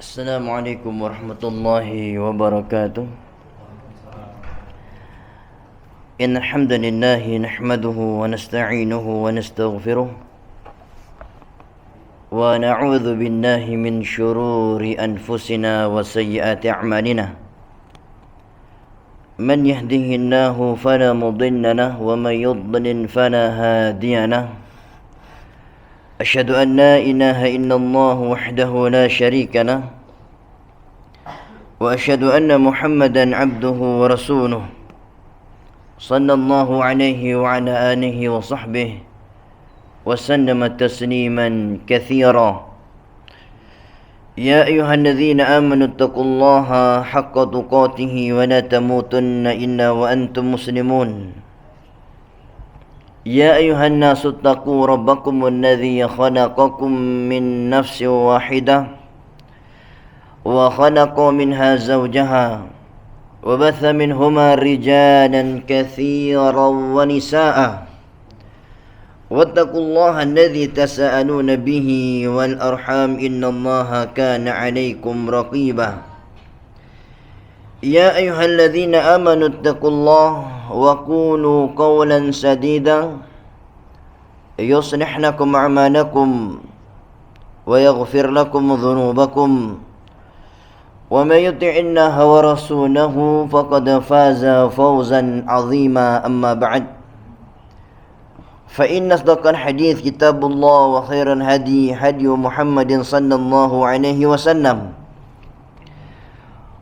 Assalamualaikum warahmatullahi wabarakatuh. Innal hamdalillah nahmaduhu wa nasta'inuhu wa nastaghfiruh wa na'udzu billahi min shururi anfusina wa sayyiati a'malina. Man yahdihillahu fala mudilla lahu wa man yudlil fala hadiya lahu. أشهد أن لا إله إلا الله وحده لا شريك له وأشهد أن محمدا عبده ورسوله صلى الله عليه وعلى آله وصحبه وسلم تسليما كثيرا. يا أيها الذين آمنوا اتقوا الله حق تقاته ولا تموتن إلا وأنتم مسلمون. يا أيها الناس اتقوا ربكم الذي خلقكم من نفس واحدة وخلق منها زوجها وبث منهما رجالا كثيرا ونساء واتقوا الله الذي تساءلون به والأرحام إن الله كان عليكم رقيبا. يا أيها الذين آمنوا اتقوا الله وقولوا قولا سديدا يصلح لكم أعمالكم ويغفر لكم ذنوبكم ومن يطع الله ورسوله فقد فاز فوزا عظيما. أما بعد فإن أصدق الحديث كتاب الله وخير الهدي هدي محمد صلى الله عليه وسلم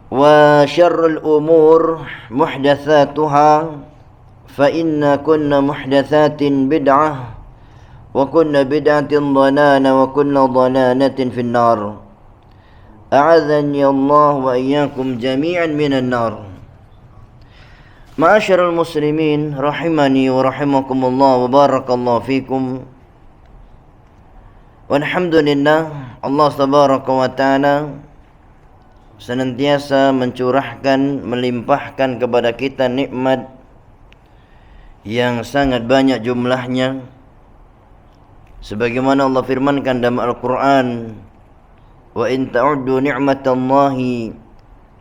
وشر الأمور محدثاتها فإن كل محدثات بدعة وكل بدعة ضلالة وكل ضلالة في النار. أعاذني الله وإياكم جميعا من النار. معاشر المسلمين rahimani wa rahimakumullah wa barakallahu fikum. Walhamdulillah, Allah tabaraka wa ta'ala senantiasa mencurahkan, melimpahkan kepada kita nikmat yang sangat banyak jumlahnya, sebagaimana Allah firmankan dalam Al-Quran, wa in ta'uddu ni'matallahi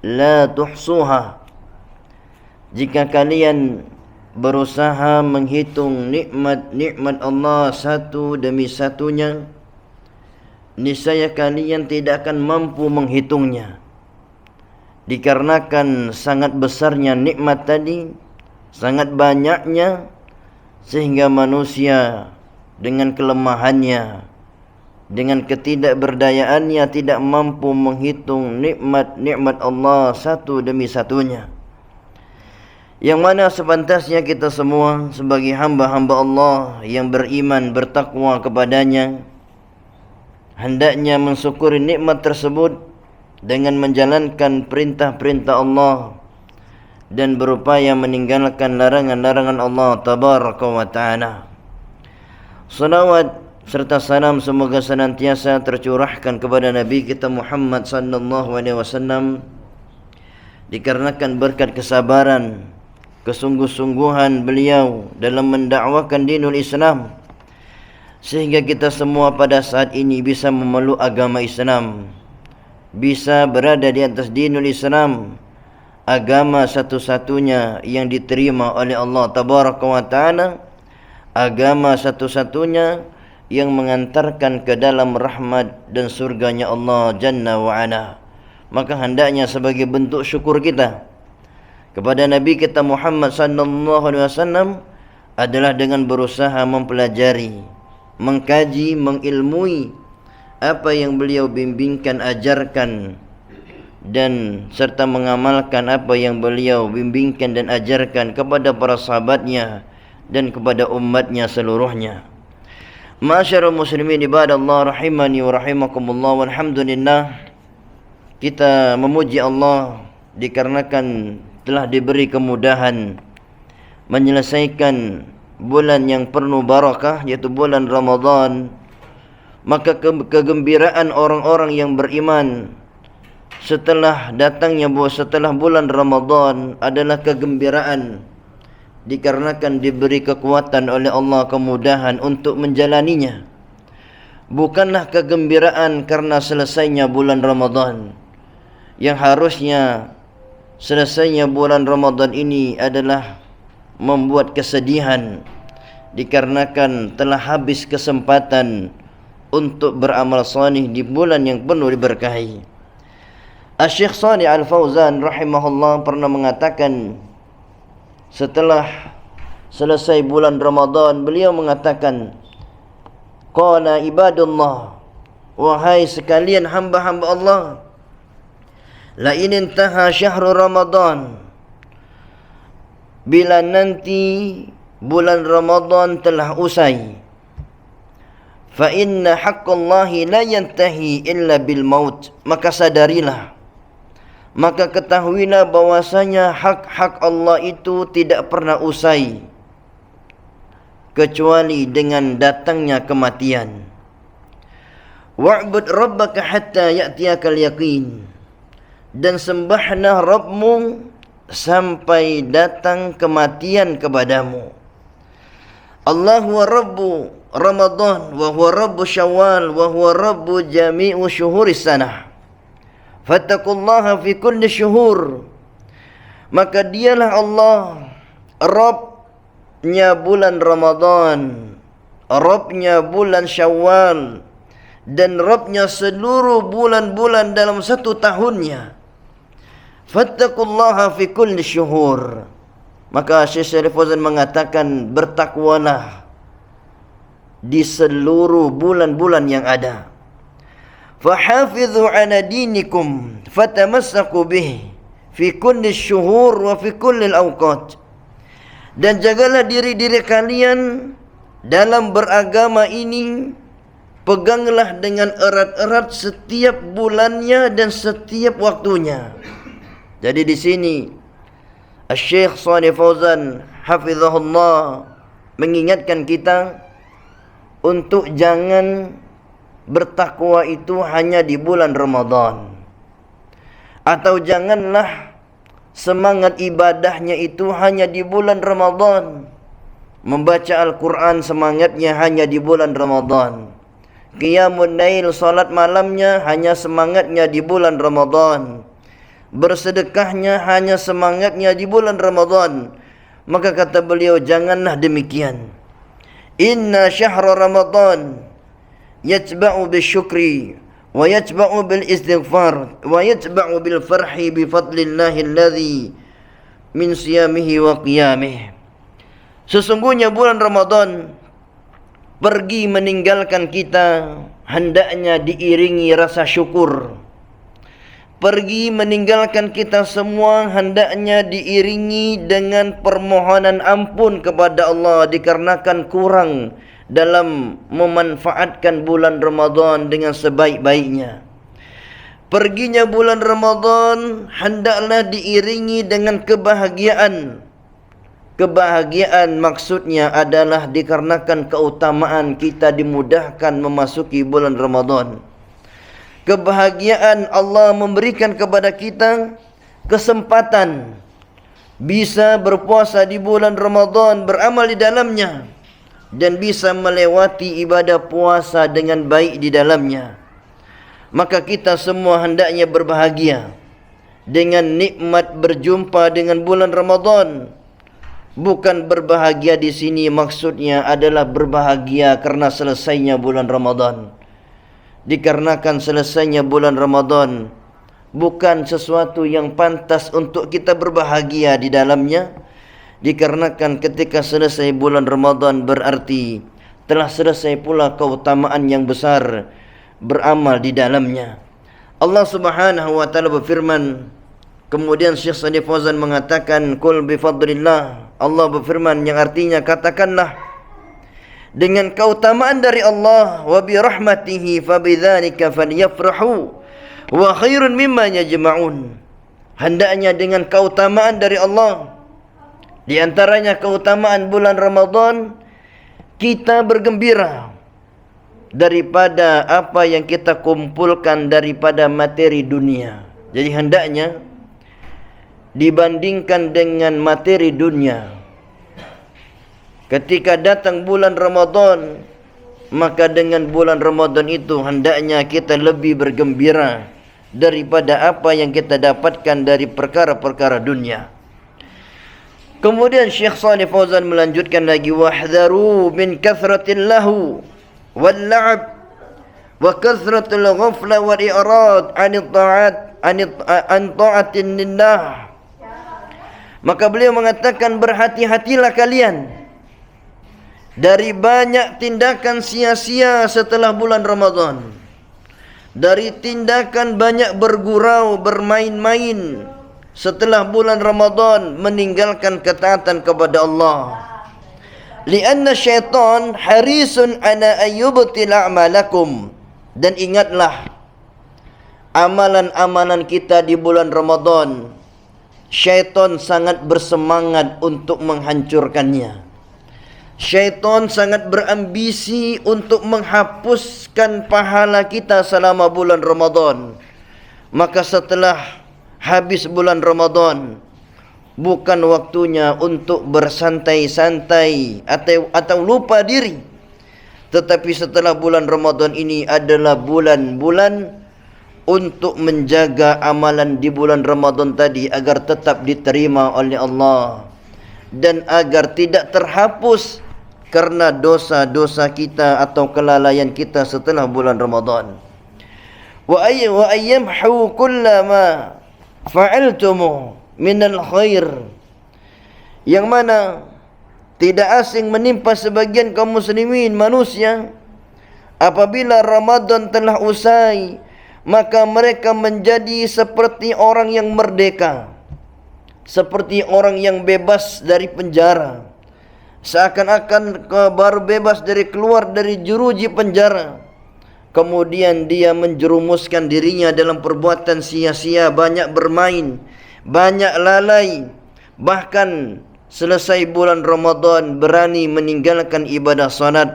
la tuhsuha. Jika kalian berusaha menghitung nikmat-nikmat Allah satu demi satunya, niscaya kalian tidak akan mampu menghitungnya. Dikarenakan sangat besarnya nikmat tadi, sangat banyaknya, sehingga manusia dengan kelemahannya, dengan ketidakberdayaannya tidak mampu menghitung nikmat-nikmat Allah satu demi satunya. Yang mana sepantasnya kita semua sebagai hamba-hamba Allah yang beriman, bertakwa kepadanya, hendaknya mensyukuri nikmat tersebut dengan menjalankan perintah-perintah Allah dan berupaya meninggalkan larangan-larangan Allah tabaraka wa ta'ala. Salawat serta salam semoga senantiasa tercurahkan kepada Nabi kita Muhammad sallallahu alaihi wasallam, dikarenakan berkat kesabaran, kesungguh-sungguhan beliau dalam mendakwakan dinul Islam, sehingga kita semua pada saat ini bisa memeluk agama Islam, bisa berada di atas dinul Islam, agama satu-satunya yang diterima oleh Allah tabaraka wa ta'ala, agama satu-satunya yang mengantarkan ke dalam rahmat dan surganya Allah Jalla wa Ala. Maka hendaknya sebagai bentuk syukur kita kepada Nabi kita Muhammad sallallahu alaihi wasallam adalah dengan berusaha mempelajari, mengkaji, mengilmui apa yang beliau bimbingkan, ajarkan, dan serta mengamalkan apa yang beliau bimbingkan dan ajarkan kepada para sahabatnya dan kepada umatnya seluruhnya. Ma'asyarul muslimin ibadallah rahimani wa rahimakumullah. Walhamdulillah, kita memuji Allah dikarenakan telah diberi kemudahan menyelesaikan bulan yang penuh barakah, yaitu bulan Ramadan. Maka kegembiraan orang-orang yang beriman setelah bulan Ramadan adalah kegembiraan dikarenakan diberi kekuatan oleh Allah, kemudahan untuk menjalaninya. bukanlah kegembiraan karena selesainya bulan Ramadan. Yang harusnya selesainya bulan Ramadan ini adalah membuat kesedihan dikarenakan telah habis kesempatan untuk beramal salih di bulan yang penuh diberkahi. Asy-Syaikh Shalih Al-Fauzan rahimahullah pernah mengatakan setelah selesai bulan Ramadan, beliau mengatakan, qala ibadullah, wahai sekalian hamba-hamba Allah, la in intaha syahrul Ramadan, bila nanti bulan Ramadan telah usai, fa inna haqqallahi la yantahi illa bil maut, maka sadarilah, maka ketahuilah bahwasanya hak-hak Allah itu tidak pernah usai kecuali dengan datangnya kematian. Wa'bud rabbaka hatta ya'tiyakal yaqin, dan sembahlah Rabbmu sampai datang kematian kepadamu. Allahu wa Rabbu Ramadan wa huwa Rabbu Syawal wa huwa Rabbu jami'u syuhuris sanah. Fattaqullaha fi kulli syuhur, maka dialah Allah Rabbnya bulan Ramadan, Rabbnya bulan Syawal, dan Rabbnya seluruh bulan-bulan dalam satu tahunnya. Fattaqullaha fi kulli syuhur, maka Syekh Shalih Fauzan mengatakan, bertakwalah di seluruh bulan-bulan yang ada. Fahafidhu ala dinikum fatamassaku bih fi kulli syuhur wa fi kulli awqat, dan jagalah diri-diri kalian dalam beragama ini, peganglah dengan erat-erat setiap bulannya dan setiap waktunya. Jadi di sini Asy-Syaikh Shalih Fauzan hafizahullah mengingatkan kita untuk jangan bertakwa itu hanya di bulan Ramadan, atau janganlah semangat ibadahnya itu hanya di bulan Ramadan. Membaca Al-Quran semangatnya hanya di bulan Ramadan. Qiyamul Lail, salat malamnya hanya semangatnya di bulan Ramadan. Bersedekahnya hanya semangatnya di bulan Ramadan. Maka kata beliau, janganlah demikian. Inna syahra Ramadan yatba'u bisyukri wa yatba'u bil istighfar wa yatba'u bil farhi bi fadlillahi alladhi min siyamihi wa qiyamih. Sesungguhnya bulan Ramadan pergi meninggalkan kita hendaknya diiringi rasa syukur. Pergi meninggalkan kita semua hendaknya diiringi dengan permohonan ampun kepada Allah, dikarenakan kurang dalam memanfaatkan bulan Ramadan dengan sebaik-baiknya. Perginya bulan Ramadan hendaklah diiringi dengan kebahagiaan. Kebahagiaan maksudnya adalah dikarenakan keutamaan kita dimudahkan memasuki bulan Ramadan. Kebahagiaan Allah memberikan kepada kita kesempatan bisa berpuasa di bulan Ramadan, beramal di dalamnya, dan bisa melewati ibadah puasa dengan baik di dalamnya. Maka kita semua hendaknya berbahagia dengan nikmat berjumpa dengan bulan Ramadan. Bukan berbahagia di sini maksudnya adalah berbahagia karena selesainya bulan Ramadan. Dikarenakan selesainya bulan Ramadan bukan sesuatu yang pantas untuk kita berbahagia di dalamnya. Dikarenakan ketika selesai bulan Ramadan berarti telah selesai pula keutamaan yang besar beramal di dalamnya. Allah Subhanahu wa taala berfirman, kemudian Syekh Shalih Fauzan mengatakan, qul bi fadlillah, Allah berfirman yang artinya katakanlah dengan keutamaan dari Allah, wa bi rahmatihi fabidzalika falyafrahu wa khairun mimma yajma'un. Hendaknya dengan keutamaan dari Allah, di antaranya keutamaan bulan Ramadan, kita bergembira daripada apa yang kita kumpulkan daripada materi dunia. Jadi hendaknya dibandingkan dengan materi dunia, ketika datang bulan Ramadan maka dengan bulan Ramadan itu hendaknya kita lebih bergembira daripada apa yang kita dapatkan dari perkara-perkara dunia. Kemudian Syekh Shalih Fauzan melanjutkan lagi, wahdharu min kathratil lahu wal la'ab wa kathratil ghafla wal i'rad an ta'atin lillah. Maka beliau mengatakan, berhati-hatilah kalian dari banyak tindakan sia-sia setelah bulan Ramadan, dari tindakan banyak bergurau, bermain-main setelah bulan Ramadan, meninggalkan ketaatan kepada Allah. Lianna syaitan harisun ala ayyubtil a'malakum. Dan ingatlah, amalan-amalan kita di bulan Ramadan, syaitan sangat bersemangat untuk menghancurkannya. Syaitan sangat berambisi untuk menghapuskan pahala kita selama bulan Ramadan. Maka setelah habis bulan Ramadan, bukan waktunya untuk bersantai-santai atau lupa diri. Tetapi setelah bulan Ramadan ini adalah bulan-bulan untuk menjaga amalan di bulan Ramadan tadi agar tetap diterima oleh Allah dan agar tidak terhapus karena dosa-dosa kita atau kelalaian kita setelah bulan Ramadan. Wa ayyamhu kullama fa'altumu minal khair, yang mana tidak asing menimpa sebagian kaum muslimin manusia apabila Ramadan telah usai, maka mereka menjadi seperti orang yang merdeka, seperti orang yang bebas dari penjara, seakan-akan baru bebas dari keluar dari jeruji penjara. Kemudian dia menjerumuskan dirinya dalam perbuatan sia-sia, banyak bermain, banyak lalai. Bahkan selesai bulan Ramadan berani meninggalkan ibadah salat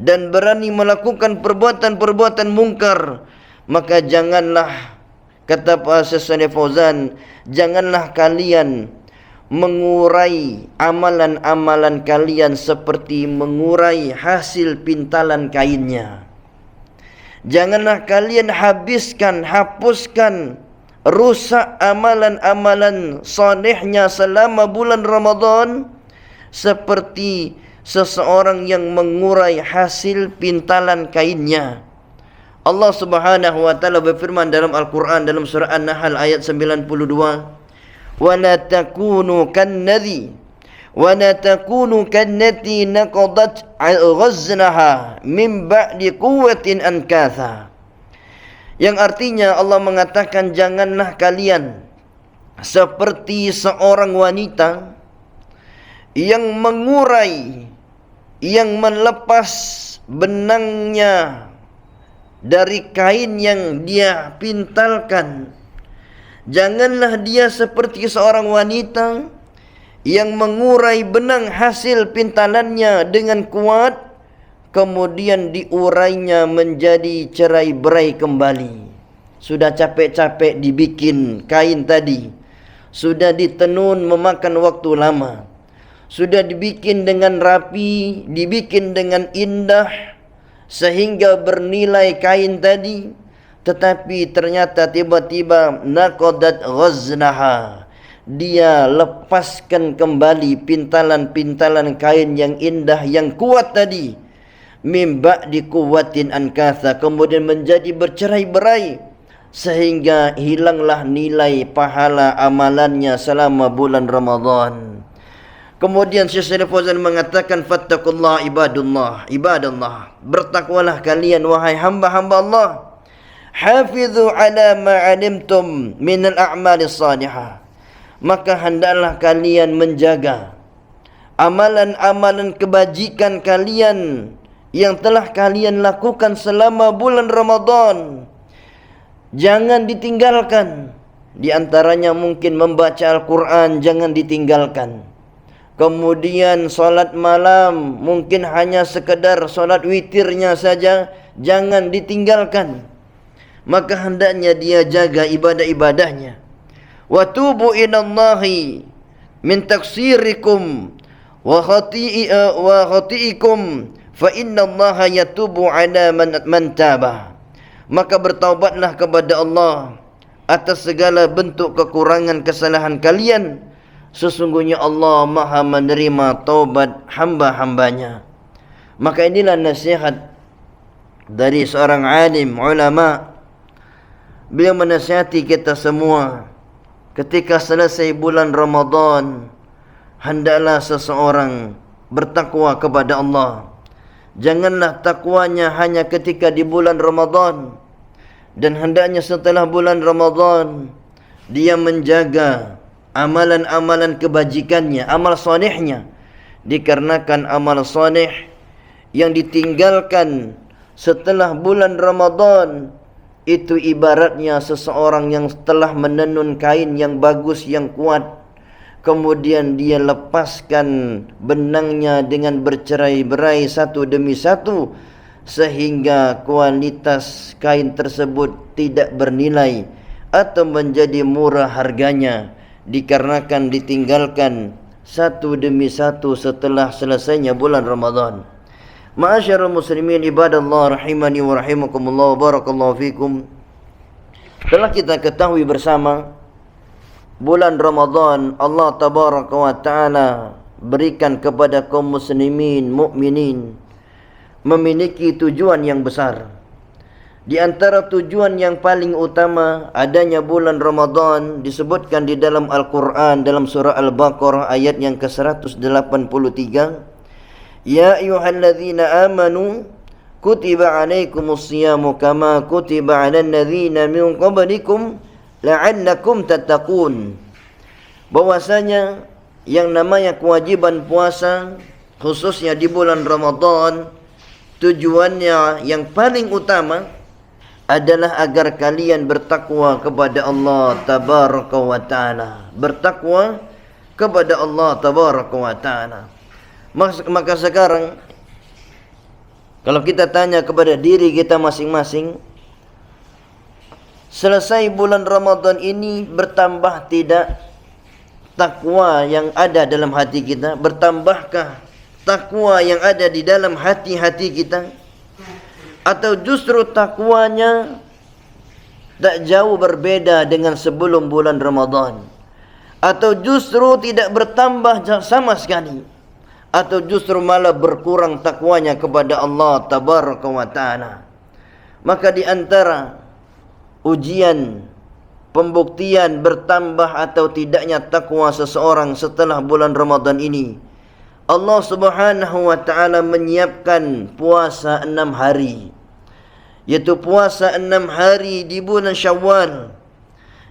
dan berani melakukan perbuatan-perbuatan mungkar. Maka janganlah, kata Pak Shalih Fauzan, janganlah kalian mengurai amalan-amalan kalian seperti mengurai hasil pintalan kainnya. Janganlah kalian hapuskan, rusak amalan-amalan salehnya selama bulan Ramadan seperti seseorang yang mengurai hasil pintalan kainnya. Allah Subhanahu wa taala berfirman dalam Al-Quran dalam surah An-Nahl ayat 92, وَلَا تَكُونُوا كَالَّتِي نَقَضَتْ غَزْنَهَا مِنْ بَعْدِ قُوَّةٍ أَنْكَاثًا. Yang artinya Allah mengatakan, janganlah kalian seperti seorang wanita yang mengurai, yang melepas benangnya dari kain yang dia pintalkan. Janganlah dia seperti seorang wanita yang mengurai benang hasil pintalannya dengan kuat, kemudian diurainya menjadi cerai-berai kembali. Sudah capek-capek dibikin kain tadi, sudah ditenun memakan waktu lama, sudah dibikin dengan rapi, dibikin dengan indah sehingga bernilai kain tadi, tetapi ternyata tiba-tiba naqadat ghaznaha, dia lepaskan kembali pintalan-pintalan kain yang indah, yang kuat tadi, mim ba'di quwwatin ankatha, kemudian menjadi bercerai-berai sehingga hilanglah nilai pahala amalannya selama bulan Ramadan. Kemudian Syekh Shalih Fauzan mengatakan, fattakullah ibadallah, bertakwalah kalian wahai hamba-hamba Allah, hafidhu ala ma'alimtum minal a'mali salihah, maka hendaklah kalian menjaga amalan-amalan kebajikan kalian yang telah kalian lakukan selama bulan Ramadan. Jangan ditinggalkan. Di antaranya mungkin membaca Al-Quran, jangan ditinggalkan. Kemudian solat malam, mungkin hanya sekedar solat witirnya saja, jangan ditinggalkan. Maka hendaknya dia jaga ibadah-ibadahnya. Wa tubu ilallahi min taksirikum wa khati'ikum fa innallaha yatubu ala man tabah. Maka bertaubatlah kepada Allah atas segala bentuk kekurangan kesalahan kalian. Sesungguhnya Allah Maha menerima taubat hamba-hambanya. Maka inilah nasihat dari seorang alim ulama. Beliau menasihati kita semua, ketika selesai bulan Ramadan, hendaklah seseorang bertakwa kepada Allah. Janganlah takwanya hanya ketika di bulan Ramadan, dan hendaknya setelah bulan Ramadan dia menjaga amalan-amalan kebajikannya, amal solehnya. Dikarenakan amal soleh yang ditinggalkan setelah bulan Ramadan itu ibaratnya seseorang yang telah menenun kain yang bagus, yang kuat, kemudian dia lepaskan benangnya dengan bercerai-berai satu demi satu, sehingga kualitas kain tersebut tidak bernilai atau menjadi murah harganya, dikarenakan ditinggalkan satu demi satu setelah selesainya bulan Ramadan. Ma'asyarul muslimin ibadallah rahimani wa rahimakumullah wa barakallahu fikum. Telah kita ketahui bersama, bulan Ramadan Allah tabaraka wa ta'ala berikan kepada kaum muslimin, mukminin, memiliki tujuan yang besar. Di antara tujuan yang paling utama adanya bulan Ramadan disebutkan di dalam Al-Quran, dalam surah Al-Baqarah ayat yang ke-183. Ya ayyuhalladzina amanu kutiba alaikumus siyamu kama kutiba alal ladzina min qablikum la'allakum tattaqun. Bahwasanya yang namanya kewajiban puasa khususnya di bulan Ramadan, tujuannya yang paling utama adalah agar kalian bertakwa kepada Allah tabaraka wa ta'ala. Bertakwa kepada Allah tabaraka wa ta'ala. Maka sekarang kalau kita tanya kepada diri kita masing-masing, selesai bulan Ramadan ini bertambah tidak takwa yang ada dalam hati kita? Bertambahkah takwa yang ada di dalam hati-hati kita? Atau justru takwanya tak jauh berbeda dengan sebelum bulan Ramadan? Atau justru tidak bertambah sama sekali? Atau justru malah berkurang takwanya kepada Allah tabaraka wa ta'ala? Maka di antara ujian, pembuktian bertambah atau tidaknya takwa seseorang setelah bulan Ramadan ini, Allah subhanahu wa ta'ala menyiapkan puasa 6 hari, yaitu puasa 6 hari di bulan Syawal,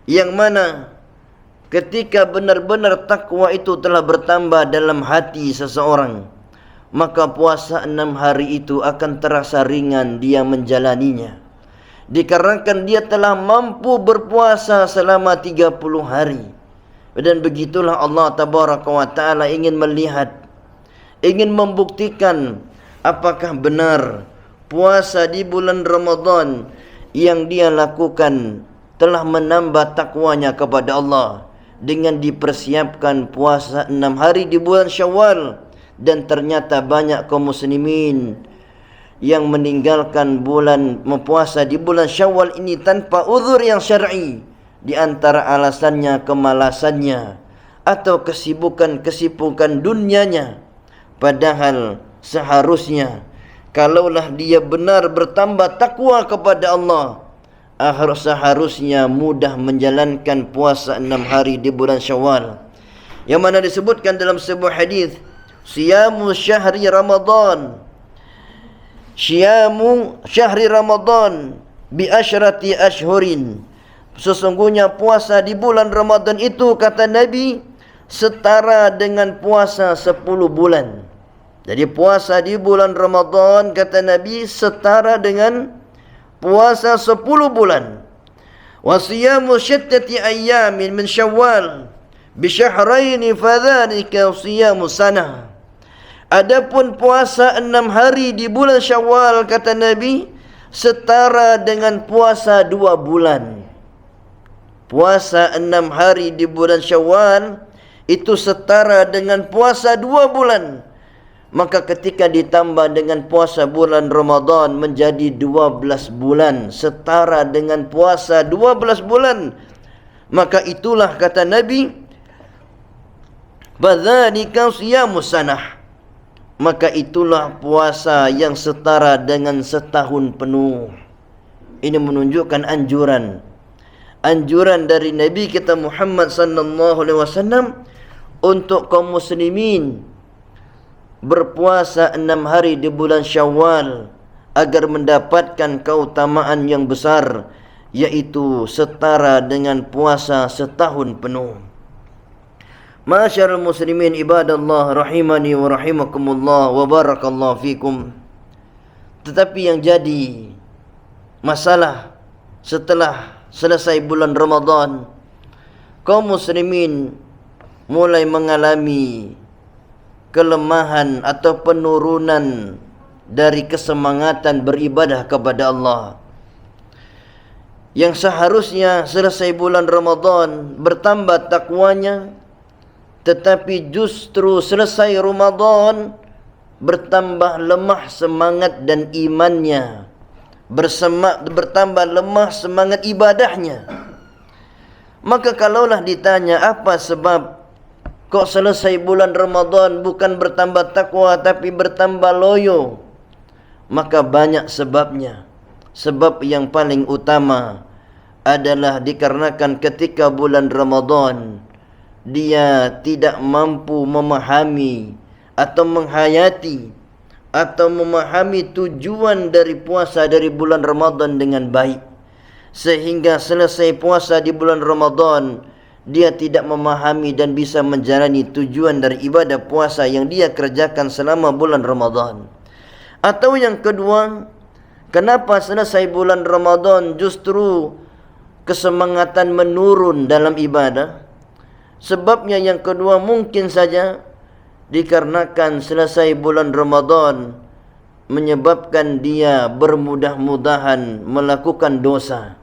yang mana ketika benar-benar takwa itu telah bertambah dalam hati seseorang, maka puasa 6 hari itu akan terasa ringan dia menjalaninya, dikarenakan dia telah mampu berpuasa selama 30 hari. Dan begitulah Allah tabaraka wa ta'ala ingin melihat, ingin membuktikan apakah benar puasa di bulan Ramadan yang dia lakukan telah menambah takwanya kepada Allah dengan dipersiapkan puasa 6 hari di bulan Syawal. Dan ternyata banyak kaum muslimin yang meninggalkan bulan mempuasa di bulan Syawal ini tanpa uzur yang syar'i. Di antara alasannya kemalasannya atau kesibukan dunianya. Padahal seharusnya kalaulah dia benar bertambah takwa kepada Allah, seharusnya mudah menjalankan puasa 6 hari di bulan Syawal, yang mana disebutkan dalam sebuah hadis, siyamu syahri Ramadan, siyamu syahri Ramadan bi asyrati ashhurin. Sesungguhnya puasa di bulan Ramadan itu, kata Nabi, setara dengan puasa 10 bulan. Jadi puasa di bulan Ramadan, kata Nabi, setara dengan puasa 10 bulan. Wa siyamu syittati ayyamin min Syawal bi syahraini fadzalika siyamu sanah. Adapun puasa 6 hari di bulan Syawal, kata Nabi, setara dengan puasa 2 bulan. Puasa 6 hari di bulan Syawal itu setara dengan puasa 2 bulan. Maka ketika ditambah dengan puasa bulan Ramadan menjadi 12 bulan, setara dengan puasa 12 bulan, maka itulah kata Nabi, fadzalika siyamus sanah, maka itulah puasa yang setara dengan setahun penuh. Ini menunjukkan anjuran dari Nabi kita Muhammad sallallahu alaihi wasallam untuk kaum muslimin berpuasa 6 hari di bulan Syawal agar mendapatkan keutamaan yang besar, yaitu setara dengan puasa setahun penuh. Ma'asyiral muslimin ibadallah rahimani wa rahimakumullah wa barakallahu fikum. Tetapi yang jadi masalah setelah selesai bulan Ramadan, kaum muslimin mulai mengalami kelemahan atau penurunan dari kesemangatan beribadah kepada Allah. Yang seharusnya selesai bulan Ramadan bertambah takwanya, tetapi justru selesai Ramadan bertambah lemah semangat dan imannya, bertambah lemah semangat ibadahnya. Maka kalaulah ditanya apa sebab kok selesai bulan Ramadan bukan bertambah takwa tapi bertambah loyo, maka banyak sebabnya. Sebab yang paling utama adalah dikarenakan ketika bulan Ramadan dia tidak mampu memahami atau menghayati atau memahami tujuan dari puasa dari bulan Ramadan dengan baik, sehingga selesai puasa di bulan Ramadan dia tidak memahami dan bisa menjalani tujuan dari ibadah puasa yang dia kerjakan selama bulan Ramadan. Atau yang kedua, kenapa selesai bulan Ramadan justru kesemangatan menurun dalam ibadah? Sebabnya yang kedua mungkin saja dikarenakan selesai bulan Ramadan menyebabkan dia bermudah-mudahan melakukan dosa,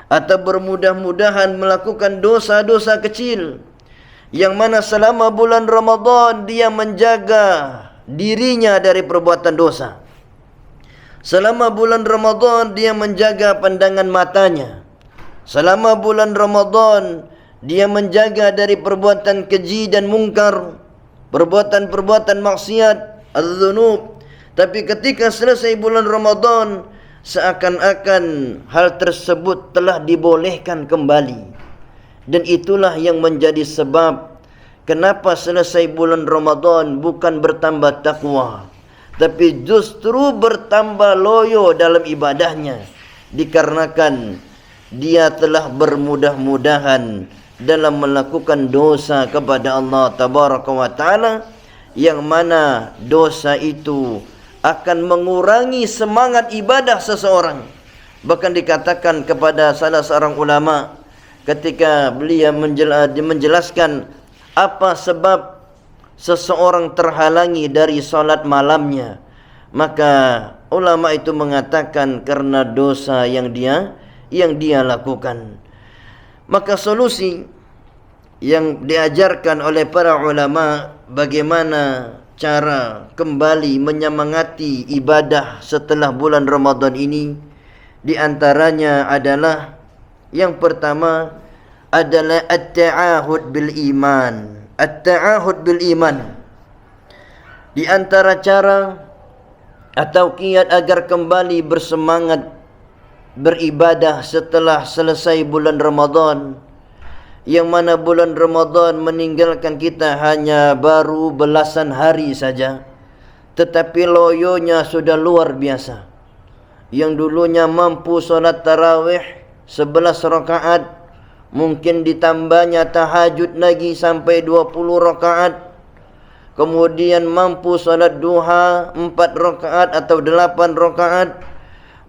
atau bermudah-mudahan melakukan dosa-dosa kecil, yang mana selama bulan Ramadan dia menjaga dirinya dari perbuatan dosa. Selama bulan Ramadan dia menjaga pandangan matanya. Selama bulan Ramadan dia menjaga dari perbuatan keji dan mungkar, perbuatan-perbuatan maksiat, az-dzunub. Tapi ketika selesai bulan Ramadan, seakan-akan hal tersebut telah dibolehkan kembali. Dan itulah yang menjadi sebab kenapa selesai bulan Ramadan bukan bertambah takwa, tapi justru bertambah loyo dalam ibadahnya, dikarenakan dia telah bermudah-mudahan dalam melakukan dosa kepada Allah Tabaraka wa Ta'ala, yang mana dosa itu akan mengurangi semangat ibadah seseorang. Bahkan dikatakan kepada salah seorang ulama ketika beliau menjelaskan apa sebab seseorang terhalangi dari salat malamnya, maka ulama itu mengatakan karena dosa yang dia lakukan. Maka solusi yang diajarkan oleh para ulama bagaimana cara kembali menyemangati ibadah setelah bulan Ramadan ini, di antaranya adalah yang pertama adalah at-ta'ahud bil iman. At-ta'ahud bil iman. Di antara cara atau kiat agar kembali bersemangat beribadah setelah selesai bulan Ramadan, yang mana bulan Ramadan meninggalkan kita hanya baru belasan hari saja, tetapi loyonya sudah luar biasa. Yang dulunya mampu solat tarawih 11 rakaat, mungkin ditambahnya tahajud lagi sampai 20 rakaat. Kemudian mampu solat duha 4 rakaat atau 8 rakaat.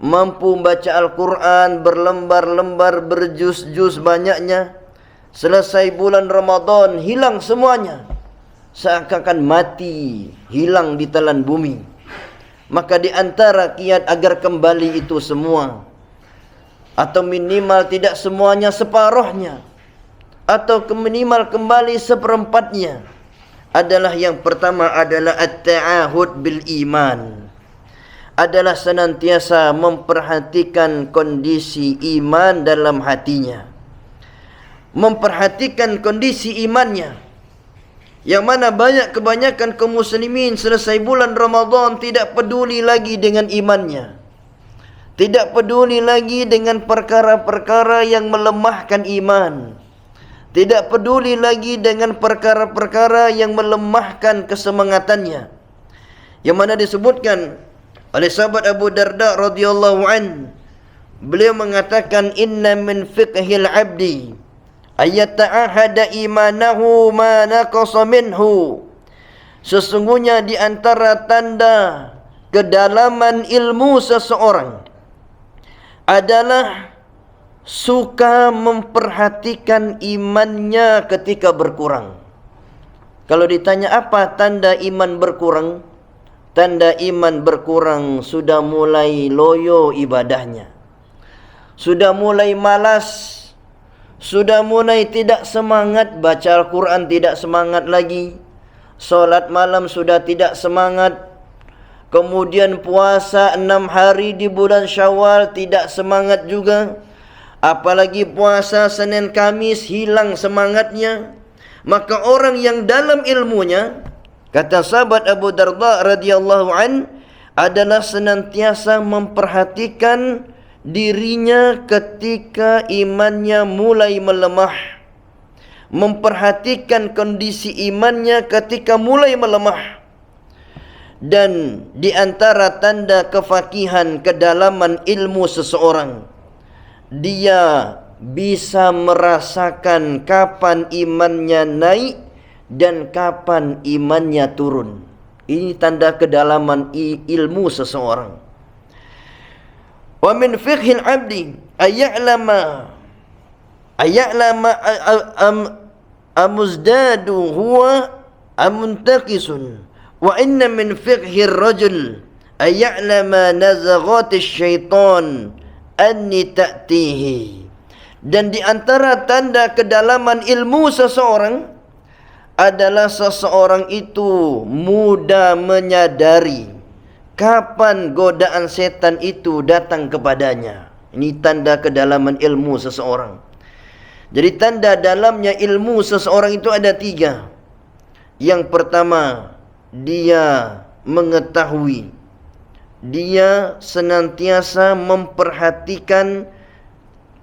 Mampu baca Al-Quran berlembar-lembar, berjuz-juz banyaknya. Selesai bulan Ramadan hilang semuanya, seakan-akan mati, hilang di telan bumi. Maka di antara kiat agar kembali itu semua, atau minimal tidak semuanya, separuhnya, atau minimal kembali seperempatnya, adalah yang pertama adalah at-ta'ahud bil iman. Adalah senantiasa memperhatikan kondisi iman dalam hatinya. Memperhatikan kondisi imannya. Yang mana kebanyakan kaum muslimin selesai bulan Ramadan tidak peduli lagi dengan imannya. Tidak peduli lagi dengan perkara-perkara yang melemahkan iman. Tidak peduli lagi dengan perkara-perkara yang melemahkan kesemangatannya. Yang mana disebutkan oleh sahabat Abu Darda radhiyallahu an, beliau mengatakan, inna min fiqhil abdi ayyata'ahada imanahu ma naqasa minhu. Sesungguhnya di antara tanda kedalaman ilmu seseorang adalah suka memperhatikan imannya ketika berkurang. Kalau ditanya apa tanda iman berkurang? Tanda iman berkurang sudah mulai loyo ibadahnya. Sudah mulai malas. Sudah mulai tidak semangat baca Al-Quran, tidak semangat lagi. Solat malam sudah tidak semangat. Kemudian puasa 6 hari di bulan Syawal tidak semangat juga. Apalagi puasa Senin Kamis hilang semangatnya. Maka orang yang dalam ilmunya, kata sahabat Abu Darda radhiyallahu an, adalah senantiasa memperhatikan dirinya ketika imannya mulai melemah. Memperhatikan kondisi imannya ketika mulai melemah. Dan di antara tanda kefakihan kedalaman ilmu seseorang, dia bisa merasakan kapan imannya naik dan kapan imannya turun. Ini tanda kedalaman ilmu seseorang. Wa min fiqhil abdi ayya'lama amuzdadu huwa amuntaqisun. Wa inna min fiqhir rajul ayya'lama nazaghatis syaitan anni ta'tihi. Dan di antara tanda kedalaman ilmu seseorang adalah seseorang itu mudah menyadari kapan godaan setan itu datang kepadanya. Ini tanda kedalaman ilmu seseorang. Jadi tanda dalamnya ilmu seseorang itu ada 3. Yang pertama, dia mengetahui, dia senantiasa memperhatikan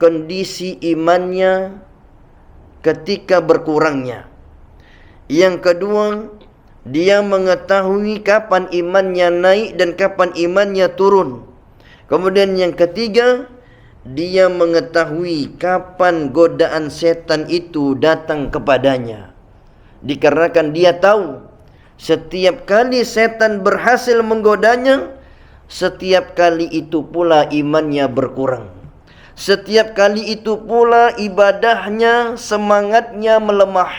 kondisi imannya ketika berkurangnya. Yang kedua, dia mengetahui kapan imannya naik dan kapan imannya turun. Kemudian yang ketiga, dia mengetahui kapan godaan setan itu datang kepadanya. Dikarenakan dia tahu setiap kali setan berhasil menggodanya, setiap kali itu pula imannya berkurang. Setiap kali itu pula ibadahnya, semangatnya melemah.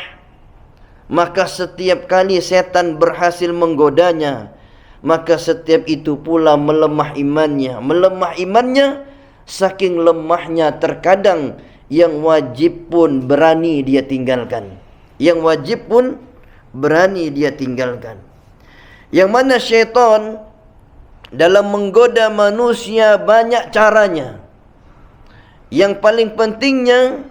Maka setiap kali setan berhasil menggodanya, maka setiap itu pula melemah imannya. Melemah imannya, saking lemahnya terkadang yang wajib pun berani dia tinggalkan. Yang wajib pun berani dia tinggalkan. Yang mana syaitan dalam menggoda manusia banyak caranya. Yang paling pentingnya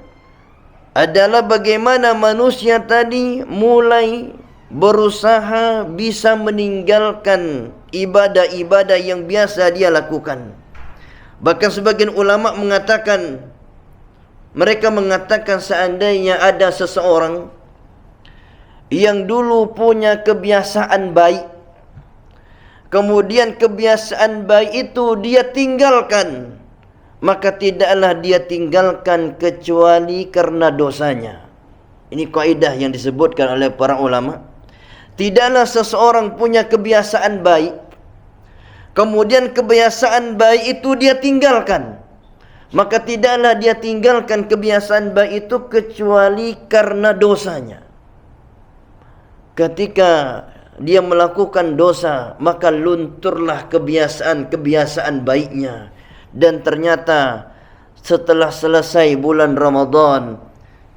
adalah bagaimana manusia tadi mulai berusaha bisa meninggalkan ibadah-ibadah yang biasa dia lakukan. Bahkan sebagian ulama mengatakan, mereka mengatakan seandainya ada seseorang yang dulu punya kebiasaan baik, kemudian kebiasaan baik itu dia tinggalkan, maka tidaklah dia tinggalkan kecuali karena dosanya. Ini kaidah yang disebutkan oleh para ulama. Tidaklah seseorang punya kebiasaan baik, kemudian kebiasaan baik itu dia tinggalkan, maka tidaklah dia tinggalkan kebiasaan baik itu kecuali karena dosanya. Ketika dia melakukan dosa, maka lunturlah kebiasaan-kebiasaan baiknya. Dan ternyata setelah selesai bulan Ramadan,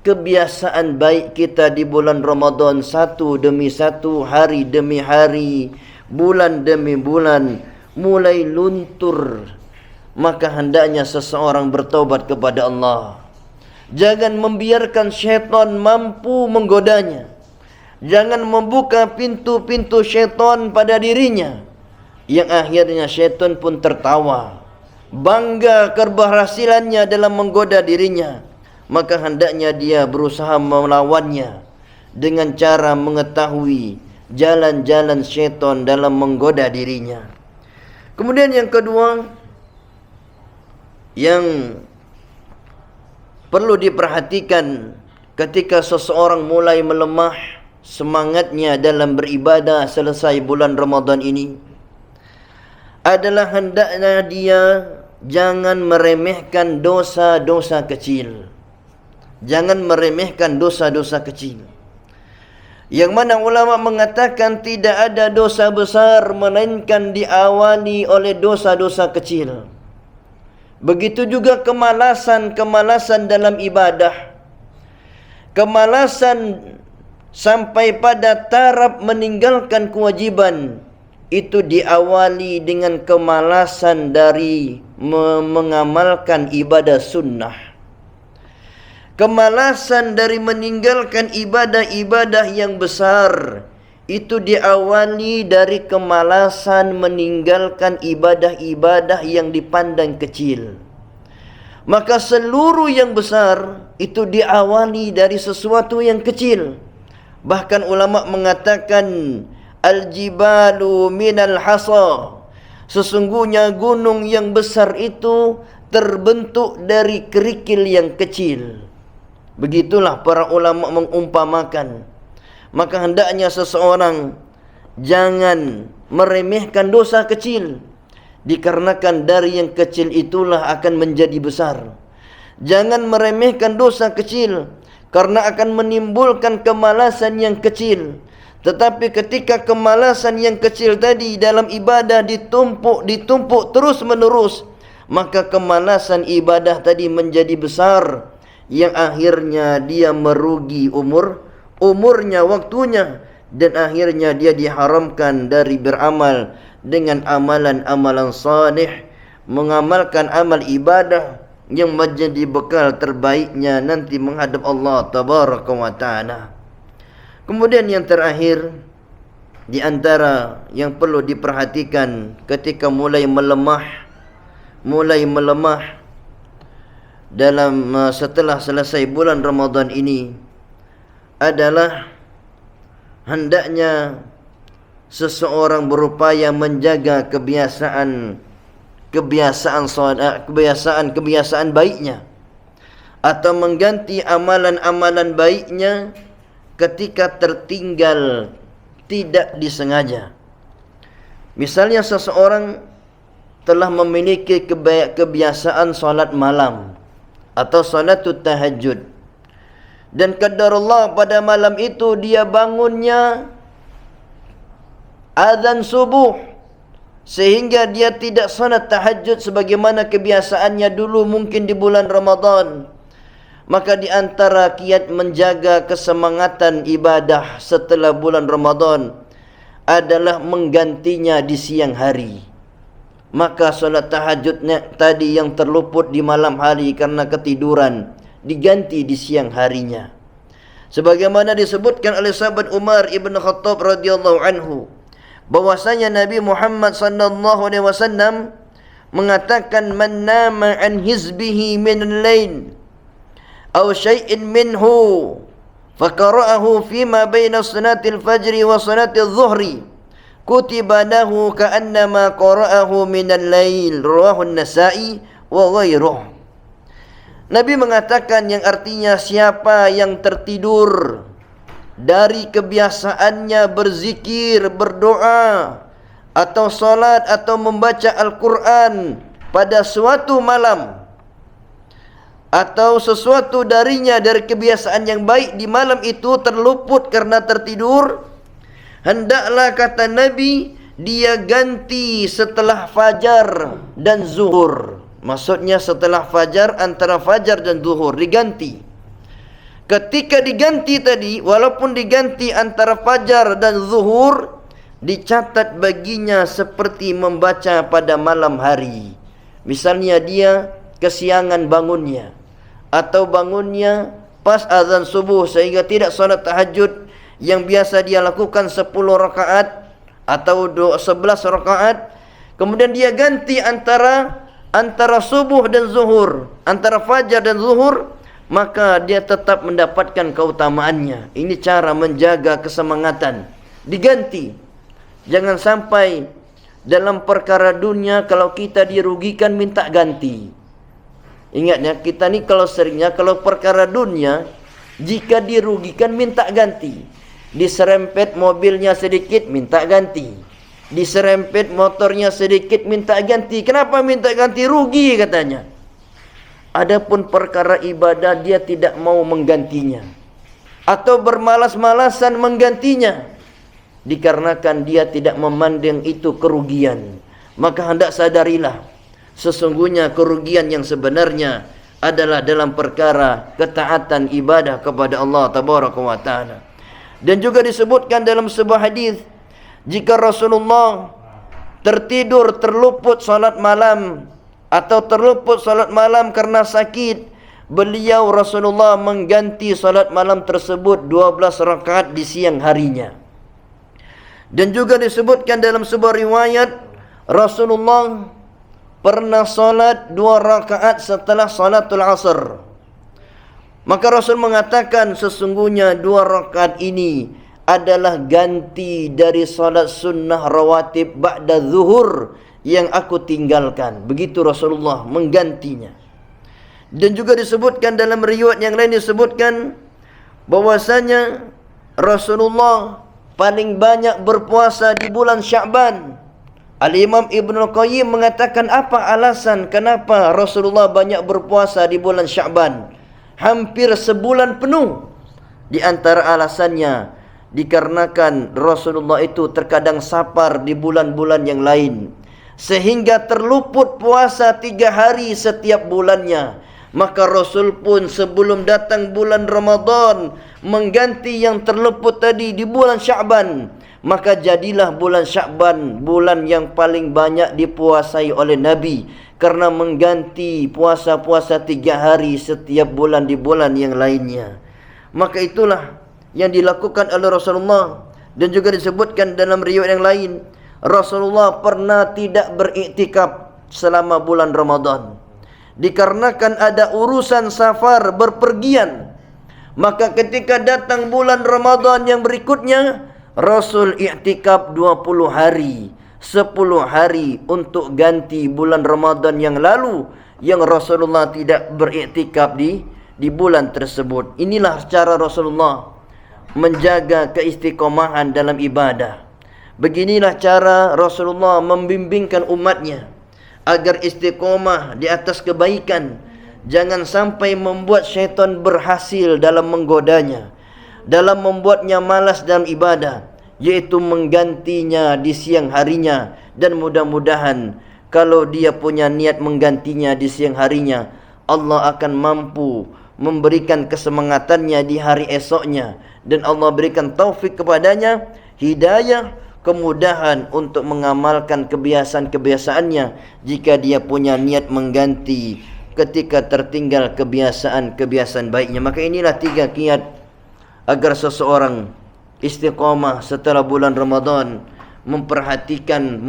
kebiasaan baik kita di bulan Ramadan satu demi satu, hari demi hari, bulan demi bulan mulai luntur, maka hendaknya seseorang bertaubat kepada Allah. Jangan membiarkan syaitan mampu menggodanya. Jangan membuka pintu-pintu syaitan pada dirinya, yang akhirnya syaitan pun tertawa, bangga keberhasilannya dalam menggoda dirinya. Maka hendaknya dia berusaha melawannya dengan cara mengetahui jalan-jalan syaitan dalam menggoda dirinya. Kemudian yang kedua yang perlu diperhatikan ketika seseorang mulai melemah semangatnya dalam beribadah selesai bulan Ramadan ini adalah hendaknya dia jangan meremehkan dosa-dosa kecil. Jangan meremehkan dosa-dosa kecil. Yang mana ulama mengatakan tidak ada dosa besar melainkan diawali oleh dosa-dosa kecil. Begitu juga kemalasan dalam ibadah. Kemalasan sampai pada taraf meninggalkan kewajiban itu diawali dengan kemalasan dari mengamalkan ibadah sunnah. Kemalasan dari meninggalkan ibadah-ibadah yang besar itu diawali dari kemalasan meninggalkan ibadah-ibadah yang dipandang kecil. Maka seluruh yang besar itu diawali dari sesuatu yang kecil. Bahkan ulama mengatakan al-jibalu minal hasa. Sesungguhnya gunung yang besar itu terbentuk dari kerikil yang kecil. Begitulah para ulama mengumpamakan. Maka hendaknya seseorang jangan meremehkan dosa kecil, dikarenakan dari yang kecil itulah akan menjadi besar. Jangan meremehkan dosa kecil, karena akan menimbulkan kemalasan yang kecil. Tetapi ketika kemalasan yang kecil tadi dalam ibadah ditumpuk terus menerus, maka kemalasan ibadah tadi menjadi besar, yang akhirnya dia merugi umurnya, waktunya, dan akhirnya dia diharamkan dari beramal dengan amalan-amalan salih, mengamalkan amal ibadah yang menjadi bekal terbaiknya nanti menghadap Allah tabaraka wa taala. Kemudian yang terakhir di antara yang perlu diperhatikan ketika mulai melemah dalam setelah selesai bulan Ramadan ini adalah hendaknya seseorang berupaya menjaga kebiasaan baiknya, atau mengganti amalan-amalan baiknya ketika tertinggal tidak disengaja. Misalnya seseorang telah memiliki kebiasaan salat malam atau salatut tahajud, dan qadarullah pada malam itu dia bangunnya azan subuh, sehingga dia tidak salat tahajud sebagaimana kebiasaannya dulu mungkin di bulan Ramadan. Maka di antara kiat menjaga kesemangatan ibadah setelah bulan Ramadan adalah menggantinya di siang hari. Maka solat tahajudnya tadi yang terluput di malam hari karena ketiduran diganti di siang harinya. Sebagaimana disebutkan oleh sahabat Umar ibn Khattab radhiyallahu anhu, bahwasanya Nabi Muhammad sallallahu alaihi wasallam mengatakan, man nama an hizbihi min al-lail aw syai'in minhu faqara'ahu fima baina salatil fajri wa salatil zuhri kutiba lahu ka'annama qara'ahu minal lail, rawahu an-Nasa'i wa ghairuh. Nabi mengatakan yang artinya siapa yang tertidur dari kebiasaannya berzikir, berdoa atau salat atau membaca Al-Quran pada suatu malam, atau sesuatu darinya dari kebiasaan yang baik di malam itu terluput karena tertidur, hendaklah kata Nabi dia ganti setelah fajar dan zuhur. Maksudnya setelah fajar, antara fajar dan zuhur diganti. Ketika diganti tadi, walaupun diganti antara fajar dan zuhur, dicatat baginya seperti membaca pada malam hari. Misalnya dia kesiangan bangunnya, atau bangunnya pas azan subuh sehingga tidak solat tahajud yang biasa dia lakukan 10 rakaat atau 11 rakaat. Kemudian dia ganti antara subuh dan zuhur, antara fajar dan zuhur, maka dia tetap mendapatkan keutamaannya. Ini cara menjaga kesemangatan. Diganti. Jangan sampai dalam perkara dunia kalau kita dirugikan minta ganti. Ingat ya, kita ni kalau seringnya kalau perkara dunia, jika dirugikan minta ganti. Diserempet mobilnya sedikit minta ganti. Diserempet motornya sedikit minta ganti. Kenapa minta ganti? Rugi katanya. Adapun perkara ibadah dia tidak mau menggantinya, atau bermalas-malasan menggantinya, dikarenakan dia tidak memandang itu kerugian. Maka hendak sadarilah, sesungguhnya kerugian yang sebenarnya adalah dalam perkara ketaatan ibadah kepada Allah Tabaraka wa Ta'ala. Dan juga disebutkan dalam sebuah hadis, jika Rasulullah terluput salat malam atau terluput salat malam karena sakit, beliau Rasulullah mengganti salat malam tersebut 12 rakaat di siang harinya. Dan juga disebutkan dalam sebuah riwayat, Rasulullah pernah salat 2 rakaat setelah salatul asar. Maka Rasul mengatakan, sesungguhnya 2 rakaat ini adalah ganti dari salat sunnah rawatib ba'da zuhur yang aku tinggalkan. Begitu Rasulullah menggantinya. Dan juga disebutkan dalam riwayat yang lain, disebutkan bahwasanya Rasulullah paling banyak berpuasa di bulan Sya'ban. Al-Imam Ibnu Qayyim mengatakan, apa alasan kenapa Rasulullah banyak berpuasa di bulan Sya'ban? Hampir sebulan penuh. Di antara alasannya, dikarenakan Rasulullah itu terkadang safar di bulan-bulan yang lain, sehingga terluput puasa 3 hari setiap bulannya. Maka Rasul pun sebelum datang bulan Ramadan mengganti yang terluput tadi di bulan Sya'ban. Maka jadilah bulan Sya'ban bulan yang paling banyak dipuasai oleh Nabi, karena mengganti puasa-puasa 3 hari setiap bulan di bulan yang lainnya. Maka itulah yang dilakukan oleh Rasulullah. Dan juga disebutkan dalam riwayat yang lain, Rasulullah pernah tidak beriktikaf selama bulan Ramadan, dikarenakan ada urusan safar berpergian. Maka ketika datang bulan Ramadan yang berikutnya, Rasul iktikaf 20 hari, 10 hari untuk ganti bulan Ramadan yang lalu yang Rasulullah tidak beriktikaf di bulan tersebut. Inilah cara Rasulullah menjaga keistiqomahan dalam ibadah. Beginilah cara Rasulullah membimbingkan umatnya agar istiqomah di atas kebaikan. Jangan sampai membuat syaitan berhasil dalam menggodanya, dalam membuatnya malas dalam ibadah, yaitu menggantinya di siang harinya. Dan mudah-mudahan kalau dia punya niat menggantinya di siang harinya, Allah akan mampu memberikan kesemangatannya di hari esoknya, dan Allah berikan taufik kepadanya, hidayah, kemudahan untuk mengamalkan kebiasaan-kebiasaannya jika dia punya niat mengganti ketika tertinggal kebiasaan-kebiasaan baiknya. Maka inilah 3 kiat agar seseorang istiqamah setelah bulan Ramadan, memperhatikan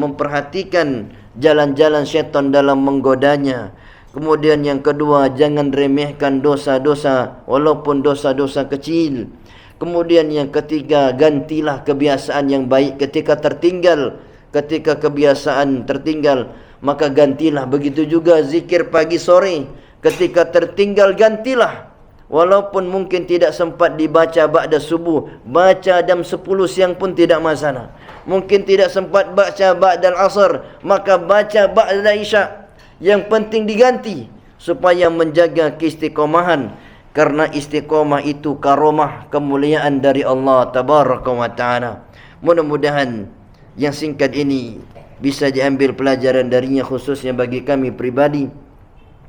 jalan-jalan syaitan dalam menggodanya. Kemudian yang kedua, jangan remehkan dosa-dosa walaupun dosa-dosa kecil. Kemudian yang ketiga, gantilah kebiasaan yang baik ketika tertinggal. Ketika kebiasaan tertinggal, maka gantilah. Begitu juga zikir pagi sore, ketika tertinggal gantilah. Walaupun mungkin tidak sempat dibaca ba'da subuh, baca jam 10 siang pun tidak masalah. Mungkin tidak sempat baca ba'dal asar, maka baca ba'da isya. Yang penting diganti supaya menjaga keistiqomahan, karena istiqomah itu karomah, kemuliaan dari Allah Tabaraka wa Ta'ala. Mudah-mudahan yang singkat ini bisa diambil pelajaran darinya, khususnya bagi kami pribadi,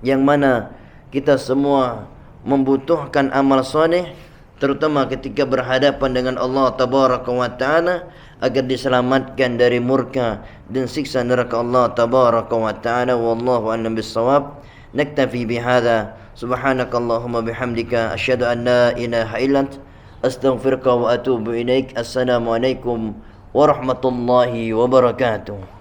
yang mana kita semua membutuhkan amal soleh, terutama ketika berhadapan dengan Allah Tabaraka wa Ta'ala, agar diselamatkan dari murka dan siksa neraka Allah Tabaraka wa Ta'ala. Wallahu a'lam bissawab. Naktafi bihadza. Subhanakallahumma bihamdika asyhadu an la ilaha illa anta astaghfiruka wa atubu ilaik. Assalamualaikum warahmatullahi wabarakatuh.